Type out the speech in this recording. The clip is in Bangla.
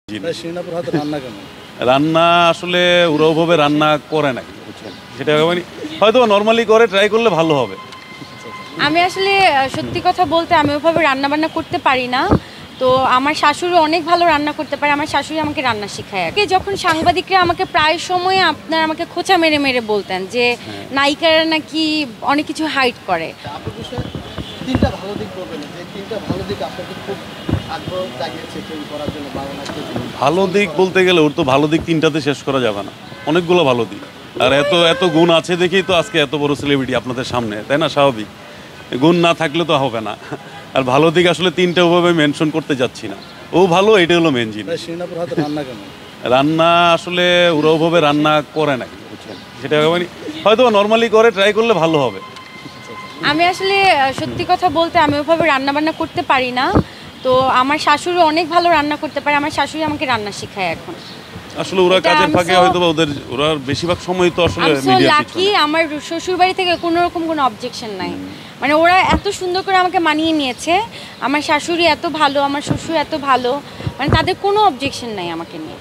জি না। তাই শিরিনাপুর হাতে রান্না কেমন? রান্না আসলে ওরা ওভাবে রান্না করে না, বুঝছেন, সেটা মানে হয়তো নর্মালি করে, ট্রাই করলে ভালো হবে। আমি আসলে সত্যি কথা বলতে আমি ওইভাবে রান্না বান্না করতে পারি না। তো আমার শাশুড়ি অনেক ভালো রান্না করতে পারে, আমার শাশুড়ি আমাকে রান্না শেখায়। আগে যখন সাংবাদিকরা আমাকে প্রায় সময় আপনার আমাকে খোঁচা মেরে মেরে বলতেন যে নায়িকারা নাকি অনেক কিছু হাইড করে। আপনার বিষয়ে তিনটা ভালো দিক বলবেন, যে তিনটা ভালো দিক আপনাকে খুব আগ্রহ জাগিয়েছে তৈরি করার জন্য বাংলাদেশকে। ভালো দিক বলতে গেলে ওর তো ভালো দিক তিনটাতে শেষ করা যাবে না, অনেকগুলো ভালো দিক। আর এত এত গুণ আছে দেখেই তো আজকে এত বড় সেলিব্রিটি আপনাদের সামনে, তাই না? স্বাভাবিক, গুণ না থাকলে তো হবে না। আর ভালো দিক আসলে তিনটা ওভাবে মেনশন করতে যাচ্ছি না, ও ভালো, এটা হলো মেন জিনিস। তাই শিরিনাপুর হাতে রান্না কেমন? রান্না আসলে ওরা ওভাবে রান্না করে না, বুঝছেন, সেটা মানে হয়তো নর্মালি করে, ট্রাই করলে ভালো হবে। আমি আসলে সত্যি কথা বলতে আমি ওইভাবে রান্না বান্না করতে পারি না। তো আমার শাশুড়ি অনেক ভালো রান্না করতে পারে, আমার শাশুড়ি আমাকে রান্না শেখায় এখন। আসলে ওরা এটা কাজের আমি ফাঁকে so- হয়তো বা ওদের ওরা বেশিরভাগ সময় তো আসলে আমি সো মিডিয়ার লাকি, পিছনে। আমার শ্বশুর বাড়ি থেকে কোনো রকম কোনো অবজেকশন নাই। মানে ওরা এত সুন্দর করে আমাকে মানিয়ে নিয়েছে, আমার শাশুড়ি এত ভালো, আমার শ্বশুর এত ভালো, মানে তাদের কোনো অবজেকশন নাই আমাকে নিয়ে।